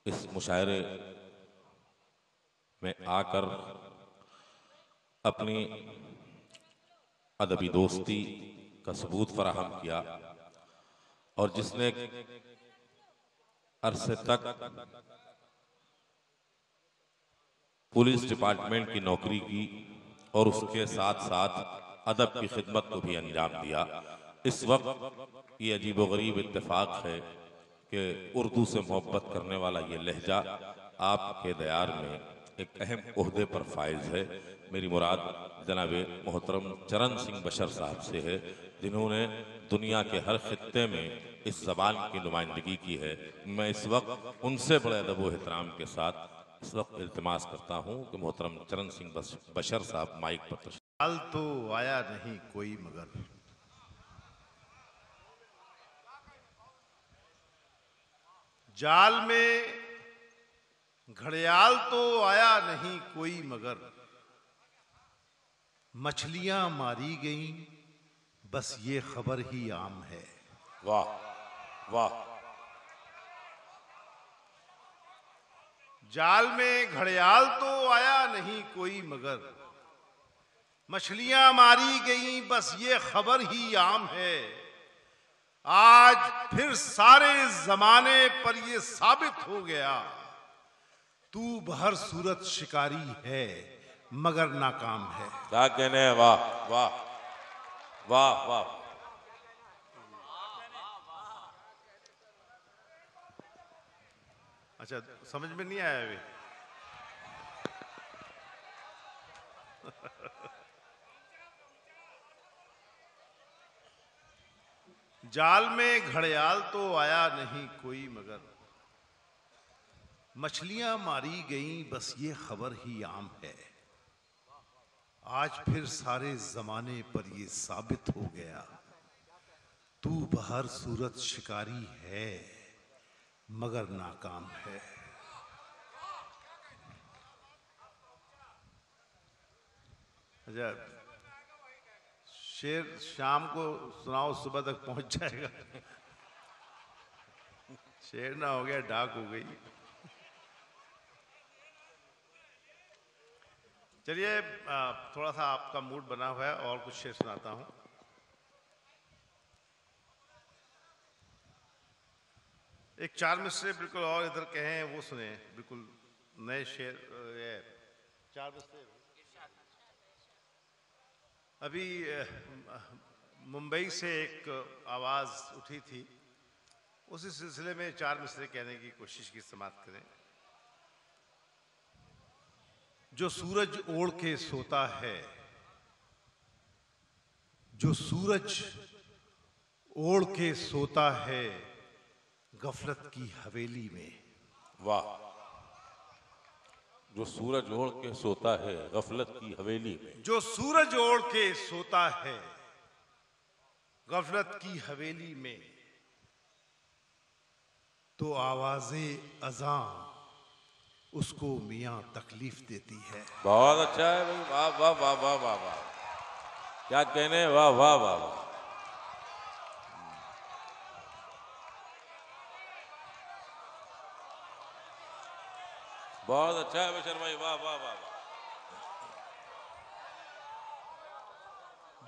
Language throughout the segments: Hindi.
इस मुशायरे में आकर अपनी अदबी दोस्ती का सबूत फराहम किया और जिसने अरसे तक पुलिस डिपार्टमेंट की नौकरी की और उसके साथ साथ अदब की खिदमत को भी अंजाम दिया। इस वक्त ये अजीबोगरीब इत्तेफाक है कि उर्दू से मोहब्बत करने वाला ये लहजा आपके दयार में एक अहम ओहदे पर फाइज है। मेरी मुराद जनाब मोहतरम चरण सिंह बशर साहब से है, जिन्होंने दुनिया के हर खित्ते में इस जबान की नुमाइंदगी की है। मैं इस वक्त उनसे बड़े अदब व एहतराम के साथ इस वक्त इल्तिमास करता हूँ कि मोहतरम चरण सिंह बशर साहब माइक पर तशरीफ। हाल तो आया नहीं कोई मगर जाल में घड़ियाल तो आया नहीं कोई मगर मछलियां मारी गईं बस ये खबर ही आम है। वाह वाह। जाल में घड़ियाल तो आया नहीं कोई मगर मछलियां मारी गईं बस ये खबर ही आम है। आज फिर सारे जमाने पर ये साबित हो गया तू बहर सूरत शिकारी है मगर नाकाम है। क्या कहने हैं, वाह वाह वाह वाह। अच्छा, समझ में नहीं आया अभी? जाल में घड़ियाल तो आया नहीं कोई मगर मछलियां मारी गईं बस ये खबर ही आम है। आज फिर सारे जमाने पर ये साबित हो गया तू बहर सूरत शिकारी है मगर नाकाम है। अच्छा, शेर शाम को सुनाओ सुबह तक पहुंच जाएगा। शेर ना हो गया डाक हो गई। चलिए, थोड़ा सा आपका मूड बना हुआ है और कुछ शेर सुनाता हूं। एक चार मिसरे बिल्कुल और इधर कहें वो सुने, बिल्कुल नए शेर। ये चार मिसरे अभी मुंबई से एक आवाज उठी थी, उसी सिलसिले में चार मिसरे कहने की कोशिश की, समाप्त करें। जो सूरज ओढ़ के सोता है, जो सूरज ओढ़ के सोता है गफलत की हवेली में। वाह। जो सूरज ओढ़ के सोता है गफलत की हवेली में। जो सूरज ओढ़ के सोता है गफलत की हवेली में तो आवाज़े अज़ां उसको मियां तकलीफ देती है। बहुत अच्छा है भाई, वाह वाह वाह वाह वाह वाह। क्या कहने हैं, वाह वाह वाह वाह। बहुत अच्छा है बशर भाई, वाह वाह वाह वाह।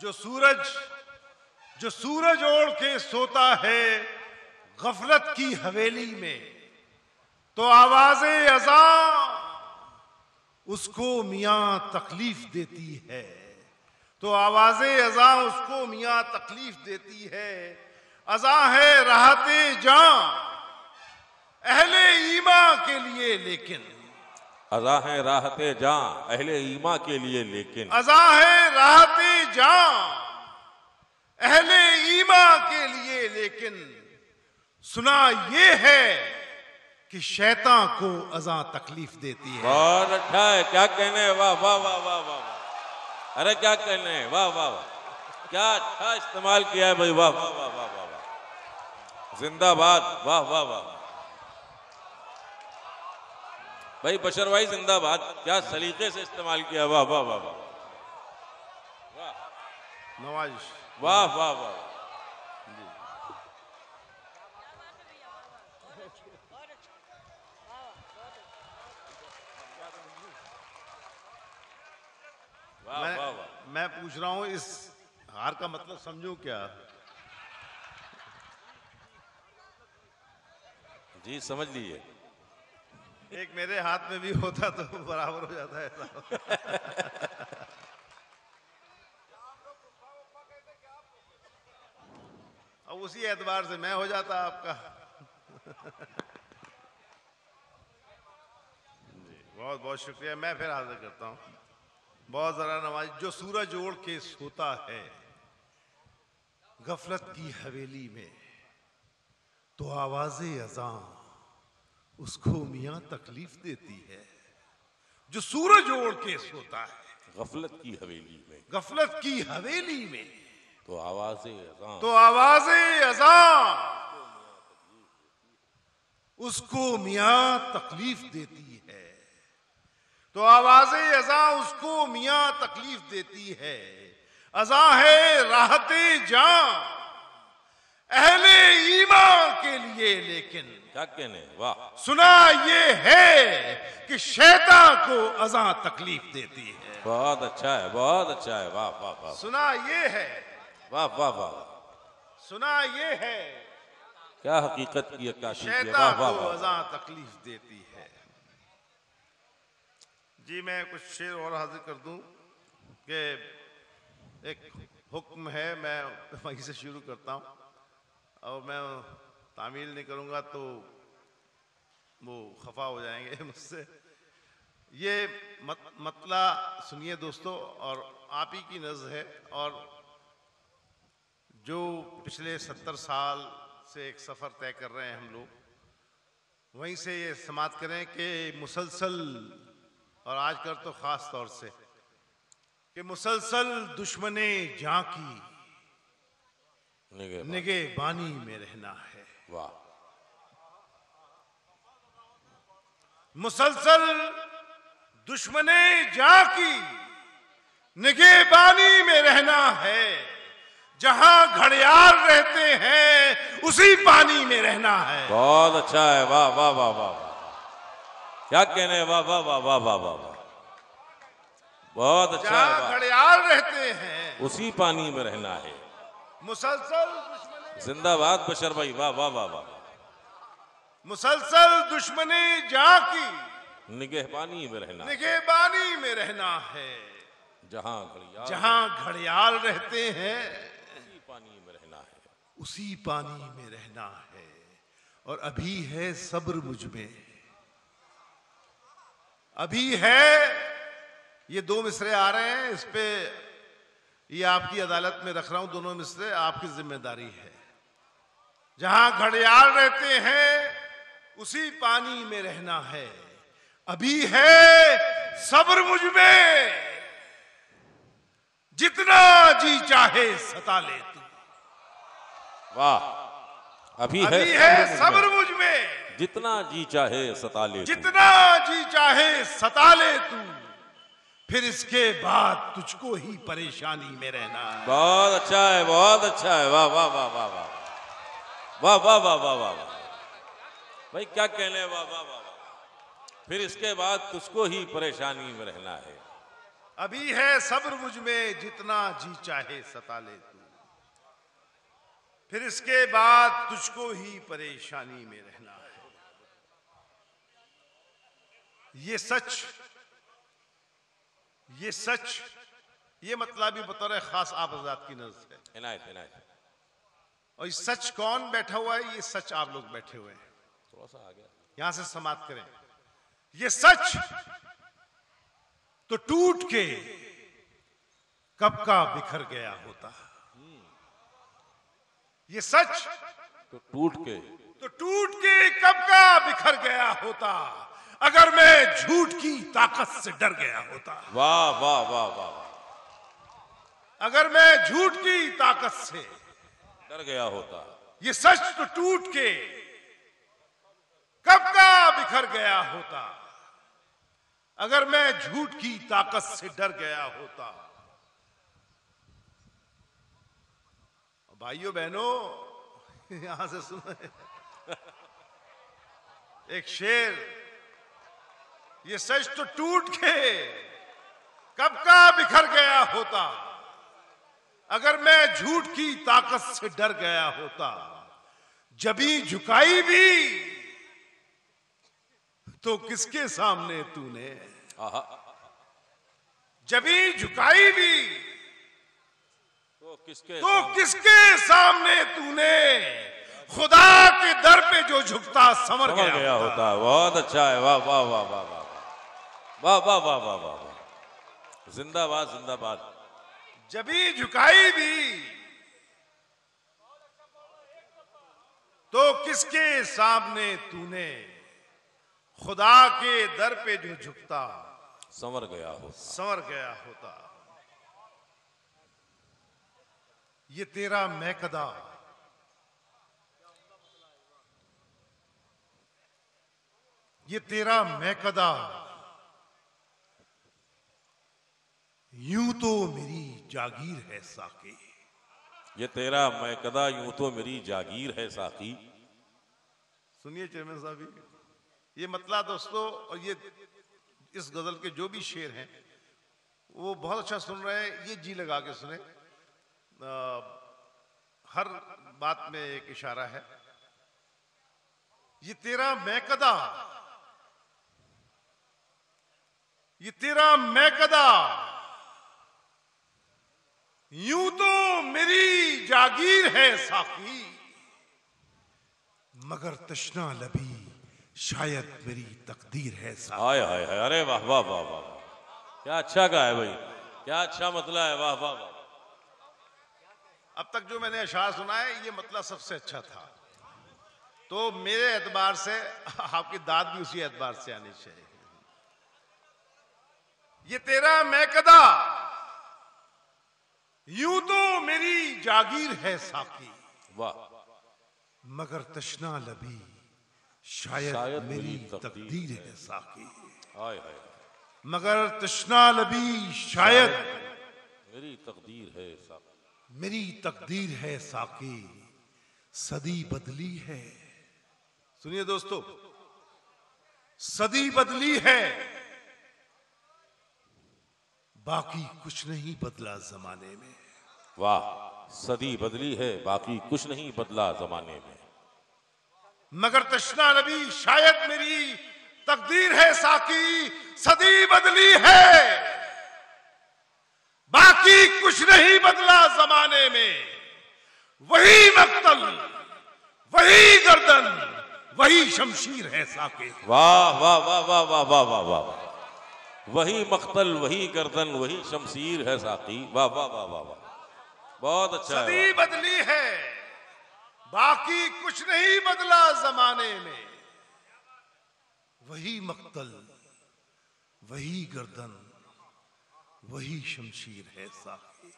जो सूरज ओढ़ के सोता है गफलत की हवेली में तो आवाज़े अज़ां उसको मियां तकलीफ देती है। तो आवाज़े अज़ां उसको मियां तकलीफ देती है। अज़ां है राहते जां अहले ईमा के लिए लेकिन। अज़ां है राहते जां अहले ईमा के लिए लेकिन। अज़ां है राहते जां अहले ईमा के लिए लेकिन। सुना ये है कि शैतान को अज़ां तकलीफ देती है। बहुत अच्छा है, क्या कहने हैं, वाह वाह वाह वाह वाह। अरे क्या कहने हैं, वाह वाह वाह। क्या अच्छा इस्तेमाल किया है भाई, वाह वाह वाह वाह वाह वाह। जिंदाबाद, वाह वाह वाह भाई। बशर भाई जिंदाबाद, क्या सलीके से इस्तेमाल किया, वाह वाह वाह वाह। नवाजिश, वाह वाह वाह। वाह मैं वाह वाह। मैं पूछ रहा हूं इस हार का मतलब समझूं क्या? जी समझ लीजिए। एक मेरे हाथ में भी होता तो बराबर हो जाता है ऐसा। अब उसी एतबार से मैं हो जाता आपका। बहुत बहुत शुक्रिया। मैं फिर हाजिर करता हूँ। बहुत जरा नवाज। जो सूरज ओढ़ के सोता है गफलत की हवेली में, तो आवाज़े अज़ां उसको मियाँ तकलीफ देती है। जो सूरज ओढ़ के सोता है गफलत की हवेली में, गफलत की हवेली में, तो आवाज़े अज़ां तो आवाज़े अज़ां उसको मियाँ तकलीफ देती है। तो आवाज़े अज़ां उसको मियाँ तकलीफ देती है। अज़ां है राहते जान अहले ईमान के लिए, लेकिन क्या कहने। वाह सुना ये है कि शैतान को अज़ां तकलीफ देती है। बहुत अच्छा है, बहुत अच्छा है। वाह वाह वाह सुना ये है, वाह वाह वाह। सुना ये है क्या हकीकत की अक्कासी की। वाह शैतान वाह को वाह। अज़ां तकलीफ देती है। जी मैं कुछ शेर और हाजिर कर दूं कि एक हुक्म है, मैं वहीं से शुरू करता हूं और मैं तामील नहीं करूंगा तो वो खफा हो जाएंगे मुझसे। ये मतला सुनिए दोस्तों, और आप ही की नज़्म है, और जो पिछले 70 साल से एक सफ़र तय कर रहे हैं हम लोग, वहीं से ये समाप्त करें कि मुसलसल, और आजकल तो ख़ास तौर से, कि मुसलसल दुश्मने जां की निगहबानी में रहना है। वाह। मुसलसल दुश्मने जां की निगहबानी में रहना है। जहां घड़ियाल रहते हैं उसी पानी में रहना है। बहुत अच्छा है। वाह वाह वाह वाह। क्या कहने। वाह वाह वाह वाह वाह वाह। बहुत अच्छा है। जहां वाह। घड़ियाल रहते हैं उसी पानी में रहना है। मुसलसल दुश्मने, जिंदाबाद बशर भाई। वाह वाह वाह वाह। मुसलसल दुश्मने जां की निगहबानी में रहना, निगहबानी में रहना है। जहां घड़ियाल जहां घड़ियाल रहते हैं उसी पानी में रहना है। उसी पानी में रहना है। और अभी है सब्र मुझ में, अभी है। ये दो मिसरे आ रहे हैं, इस पे ये आपकी अदालत में रख रहा हूं। दोनों मिसरे आपकी जिम्मेदारी है। जहां घड़ियाल रहते हैं उसी पानी में रहना है। अभी है सब्र मुझ में, जितना जी चाहे सता ले तू। वाह। अभी है सब्र मुझ में, जितना जी चाहे सता ले तू। जितना जी चाहे सता ले तू, फिर इसके बाद तुझको ही परेशानी में रहना है। बहुत अच्छा है, बहुत अच्छा है। वाह वाह वाह वाह वाह वाह वाह वाह वाह वाह वाह। भाई क्या कहने। वाह वाह वाह वाह। फिर इसके बाद तुझको ही परेशानी में रहना है। अभी है सब्र मुझ में, जितना जी चाहे सता ले तू, फिर इसके बाद तुझको ही परेशानी में रहना है। ये सच, ये सच, ये मतलब भी बतौर खास आप आजाद की नज़र है। इनायत इनायत। और ये सच कौन बैठा हुआ है? ये सच आप लोग बैठे हुए हैं। थोड़ा सा आ गया। यहां से समाप्त करें। ये सच तो टूट के कब का बिखर गया होता। ये सच तो टूट के कब का बिखर गया होता, अगर मैं झूठ की ताकत से डर गया होता। वाह वाह वाह वाह वाह। अगर मैं झूठ की ताकत से डर गया होता। ये सच तो टूट के कब का बिखर गया होता, अगर मैं झूठ की ताकत से डर गया होता। भाइयों बहनों, यहां से सुनो, एक शेर, ये सच तो टूट के कब का बिखर गया होता, अगर मैं झूठ की ताकत से डर गया होता। जबी झुकाई भी तो किसके सामने तूने, जबी झुकाई भी तो किसके सामने तूने, खुदा के दर पे जो झुकता समर गया होता। बहुत अच्छा है, वाह वाह वाह वाह वाह वाह वाह वाह वाह वाह वाह, जिंदाबाद जिंदाबाद। जबी झुकाई भी तो किसके सामने तूने, खुदा के दर पे जो झुकता संवर गया होता। ये तेरा मैकदा, ये तेरा मैकदा, यूं तो मेरी जागीर है साकी। ये तेरा मैकदा यूं तो मेरी जागीर है साकी। सुनिए चेयरमैन साहब, ये मतलब दोस्तों, और ये इस गजल के जो भी शेर हैं वो बहुत अच्छा सुन रहे हैं, ये जी लगा के सुने। हर बात में एक इशारा है। ये तेरा मैकदा, ये तेरा मैकदा, यूं तो मेरी जागीर है साकी, मगर तश्ना लबी शायद मेरी तकदीर है साकी। हाय हाय हाय, अरे वाह वाह वाह वाह, क्या अच्छा गा है भाई, क्या अच्छा मतलब है, वाह वाह वाह। अब तक जो मैंने अशार सुना है ये मतलब सबसे अच्छा था, तो मेरे एतबार से आपकी दाद भी उसी एतबार से आनी चाहिए। ये तेरा मैकदा, यूं तो मेरी जागीर है साकी, वाह, मगर तश्ना लबी शायद मेरी तकदीर है साकी। हाय हाय, मगर तश्ना लबी शायद मेरी तकदीर है साकी, मेरी तकदीर है साकी, सदी बदली है। सुनिए दोस्तों, सदी बदली है, बाकी कुछ नहीं बदला जमाने में। वाह, सदी बदली है बाकी कुछ नहीं बदला जमाने में, मगर तश्ना नबी शायद मेरी तकदीर है साकी, सदी बदली है बाकी कुछ नहीं बदला जमाने में। वही मक्तल, वही गर्दन, वही शमशीर है साकी। वाह वाह वाह वाह वाह वाह वाह वाह, वही मक्तल, वही गर्दन, वही शमशीर है साकी। वाह वाह वाह वाह वाह, बहुत अच्छा है। सदी बदली है बाकी कुछ नहीं बदला जमाने में, वही मक्तल, वही गर्दन, वही शमशीर है साकी।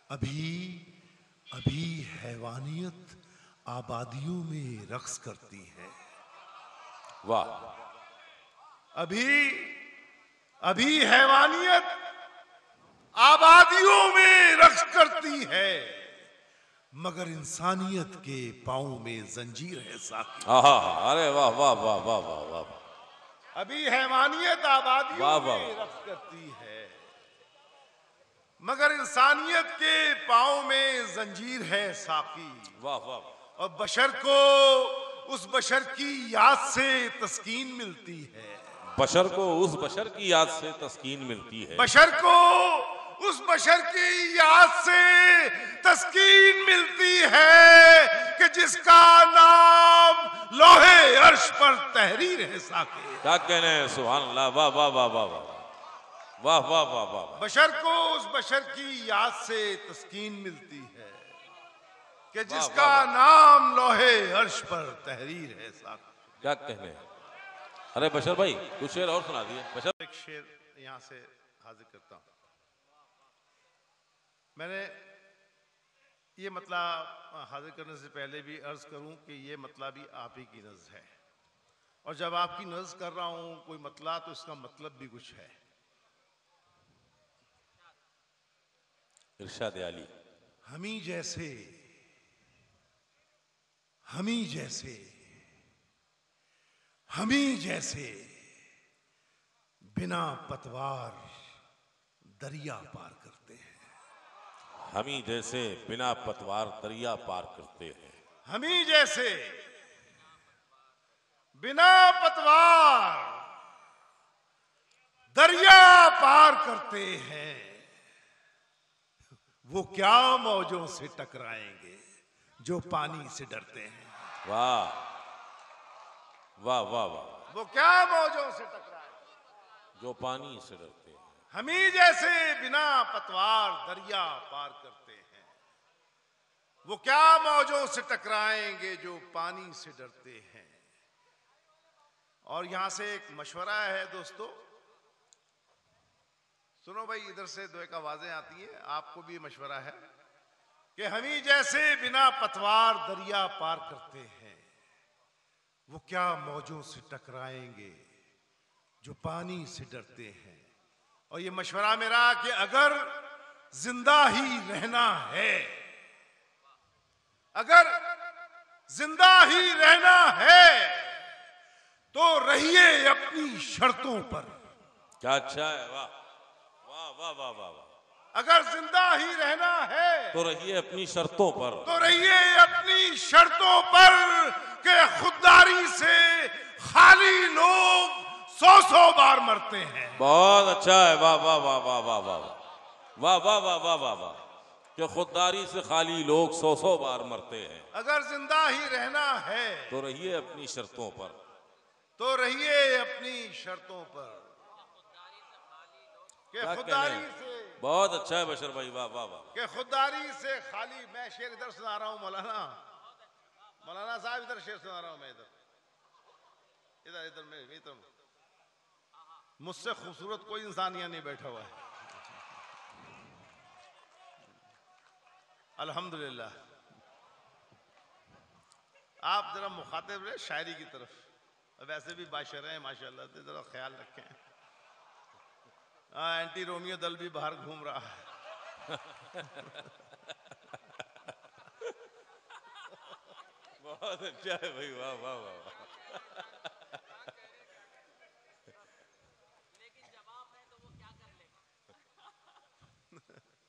अभी अभी हैवानियत आबादियों में रक्स करती है। वाह, अभी अभी हैवानियत आबादियों में रक्स करती है, मगर इंसानियत के पांव में जंजीर है साकी। अरे वाह वाह वाह वाह वाह वाह, अभी हैवानियत आबादियों में रक्स करती है, मगर इंसानियत के पांव में जंजीर है साकी। वाह वाह, और बशर को उस बशर की याद से तस्कीन मिलती है। बशर को उस बशर की याद से तस्कीन मिलती है। बशर को उस बशर की याद से तस्कीन मिलती है कि जिसका नाम लोहे अर्श पर तहरीर है साकी। क्या कहने हैं, सुभान अल्लाह, वाह वाह वाह वाह वाह वाह वाह वाह वाह। बशर को उस बशर की याद से तस्कीन मिलती है कि जिसका नाम लोहे अर्श पर तहरीर है साकी। क्या कहने हैं। अरे बशर भाई कुछ शेर और सुना दिए। बशर, एक शेर यहां से हाजिर करता हूं। मैंने ये मतलब हाजिर करने से पहले भी अर्ज करूं कि ये मतलब भी आप ही की नज़्म है, और जब आपकी नज़्म कर रहा हूं कोई मतलब तो इसका मतलब भी कुछ है। इरशाद आली। हमी हमी जैसे बिना पतवार दरिया पार करते हैं। हमी जैसे बिना पतवार दरिया पार करते हैं। हमी जैसे बिना पतवार दरिया पार करते हैं। वो क्या मौजों से टकराएंगे जो पानी से डरते हैं। वाह वाह वाह वाह। वो क्या मौजों से टकराएंगे जो पानी से डरते हैं। हमी जैसे बिना पतवार दरिया पार करते हैं। वो क्या मौजों से टकराएंगे जो पानी से डरते हैं। और यहां से एक मशवरा है दोस्तों, सुनो भाई, इधर से दो एक आवाजें आती है, आपको भी मशवरा है कि हमी जैसे बिना पतवार दरिया पार करते हैं। वो क्या मौजों से टकराएंगे जो पानी से डरते हैं। और ये मशवरा मेरा कि अगर जिंदा ही रहना है, अगर जिंदा ही रहना है तो रहिए अपनी शर्तों पर। क्या अच्छा है। वाह वाह वाह वाह वाह वाह। अगर जिंदा ही रहना है तो रहिए अपनी शर्तों पर। तो रहिए अपनी शर्तों पर कि खुददारी से खाली लोग 100 बार मरते हैं। बहुत अच्छा है। वाह वाह वाह वाह वाह वाह वाह वाह वाह वाह वाह वाह। कि खुददारी से खाली लोग 100 बार मरते हैं। अगर जिंदा ही रहना है तो रहिए अपनी शर्तों पर। तो रहिए अपनी शर्तों पर कि खुददारी से। बहुत अच्छा है बशर भाई। वाह वाह वाह। कि खुददारी से खाली। मैं शेर इधर सुना रहा हूं मौलाना साहब, इधर शेर सुना रहा हूं मैं। इधर इधर में इधर मुझसे खूबसूरत कोई इंसान यहाँ नहीं बैठा हुआ है। अल्हम्दुलिल्लाह। आप जरा मुखातिब रहे शायरी की तरफ। वैसे भी बाशर हैं माशाल्लाह, तो जरा ख्याल रखें। एंटी रोमियो दल भी बाहर घूम रहा है। बहुत अच्छा है भाई। वाह वाह वाह वाह। लेकिन जवाब है तो वो क्या कर लेगा।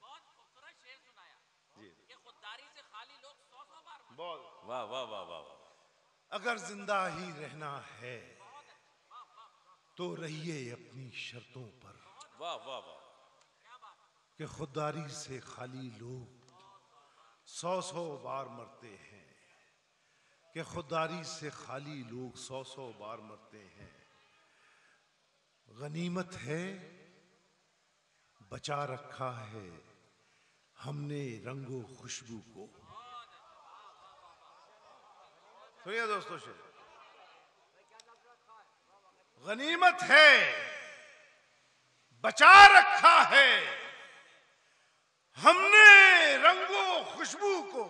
बहुत खूबसूरत शेर सुनाया कि खुददारी से खाली लोग 100 बार मरते हैं। बोल। वाह वाह वाह वाह वाह। अगर जिंदा ही रहना है तो रहिए अपनी शर्तों पर। वाह वाह वाह। कि खुददारी से खाली लोग 100 बार मरते हैं। कि खुददारी से खाली लोग 100 बार मरते हैं। गनीमत है बचा रखा है हमने रंगो खुशबू को। सुनिए दोस्तों, शेर गनीमत है बचा रखा है हमने रंगो खुशबू को।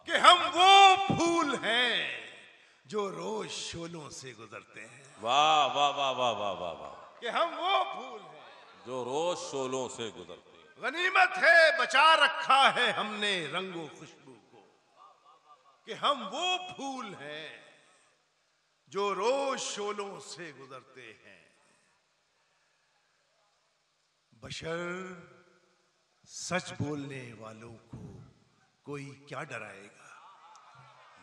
कि हम वो फूल हैं जो रोज शोलों से गुजरते हैं। वाह वाह वाह वाह वाह वाह वाह। कि हम वो फूल हैं जो रोज शोलों से गुजरते हैं। गनीमत है बचा रखा है हमने रंगो खुशबू को। कि हम वो फूल हैं जो रोज शोलों से गुजरते हैं। बशर सच बोलने वालों को कोई क्या डराएगा।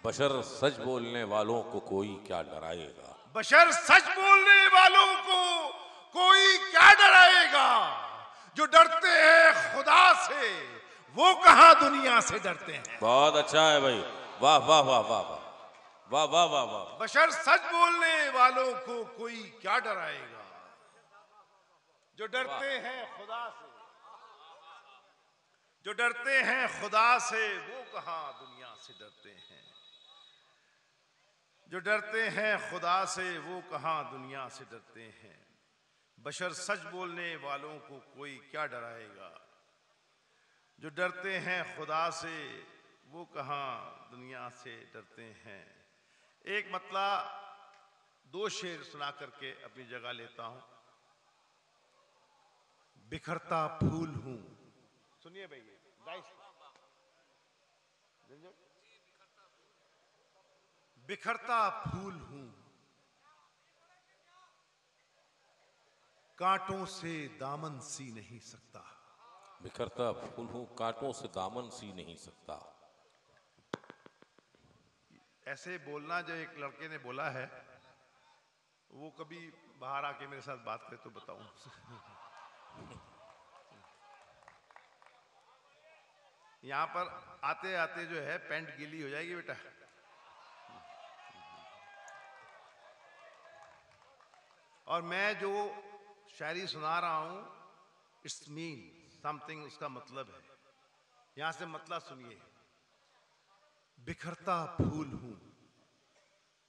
बशर सच बोलने वालों को कोई क्या डराएगा। बशर सच बोलने वालों को कोई क्या डराएगा। जो डरते हैं खुदा से वो कहां दुनिया से डरते हैं। बहुत अच्छा है भाई। वाह वाह वाह वाह वाह वाह वाह वाह वाह। बशर सच बोलने वालों को कोई क्या डराएगा। जो डरते हैं खुदा से, जो डरते हैं खुदा से वो कहां दुनिया से डरते हैं। जो डरते हैं खुदा से वो कहां दुनिया से डरते हैं। बशर सच बोलने वालों को कोई क्या डराएगा। जो डरते हैं खुदा से वो कहां दुनिया से डरते हैं। एक मतलब 2 शेर सुना करके अपनी जगह लेता हूं। बिखरता फूल हूं, सुनिए भैया, बिखरता फूल हूं कांटों से दामन सी नहीं सकता। बिखरता फूल हूँ, कांटों से दामन सी नहीं सकता। ऐसे बोलना जो एक लड़के ने बोला है, वो कभी बाहर आके मेरे साथ बात करे तो बताऊं। यहां पर आते आते जो है पैंट गीली हो जाएगी बेटा। और मैं जो शायरी सुना रहा हूं, इट्स मीन समथिंग, उसका मतलब है। यहां से मतलब सुनिए। बिखरता फूल हूं,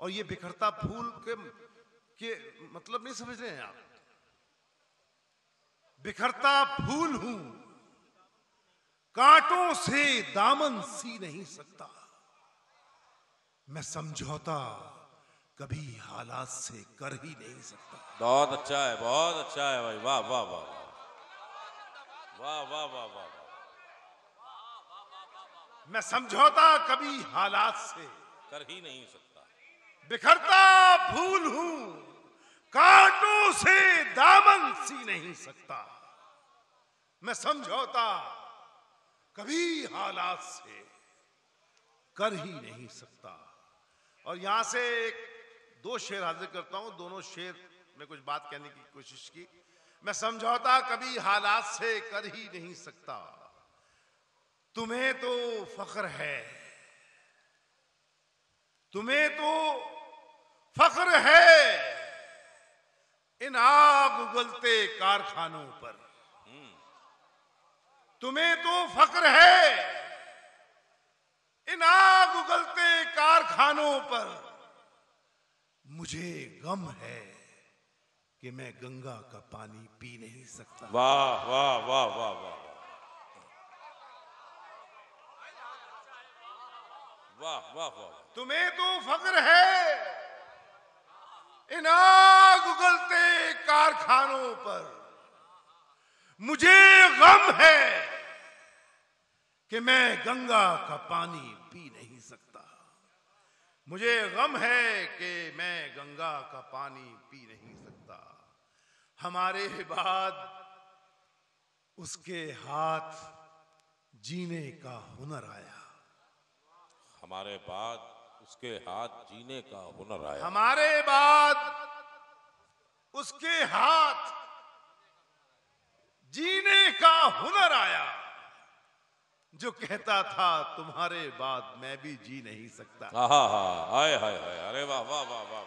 और ये बिखरता फूल के मतलब नहीं समझ रहे हैं आप। बिखरता फूल हूं, कांटों से दामन सी नहीं सकता। मैं समझौता कभी हालात से कर ही नहीं सकता। बहुत अच्छा है, बहुत अच्छा है भाई। वाह वाह वाह वाह वाह वाह वाह। मैं समझौता कभी हालात से कर ही नहीं सकता। बिखरता फूल हूं, कांटों से दामन सी नहीं सकता। मैं समझौता कभी हालात से कर ही नहीं सकता। और यहां से दो शेर हाजिर करता हूं, दोनों शेर में कुछ बात कहने की कोशिश की। मैं समझौता कभी हालात से कर ही नहीं सकता। तुम्हें तो फख्र है, तुम्हें तो फख्र है इन आग उगलते कारखानों पर। तुम्हें तो फख्र है इन आग उगलते कारखानों पर। मुझे गम है कि मैं गंगा का पानी पी नहीं सकता। वाह वाह वाह वाह वाह वाह वाह वाह। तुम्हें तो फख्र है इन आग उगलते कारखानों पर। मुझे गम है कि मैं गंगा का पानी पी नहीं सकता। मुझे गम है कि मैं गंगा का पानी पी नहीं सकता। हमारे बाद उसके हाथ जीने का हुनर आया। हमारे बाद उसके हाथ जीने का हुनर आया। हमारे बाद उसके हाथ जीने का हुनर आया। जो कहता था तुम्हारे बाद मैं भी जी नहीं सकता। आहा हा, हाय हाय हाय, अरे वाह वाह वाह वाह।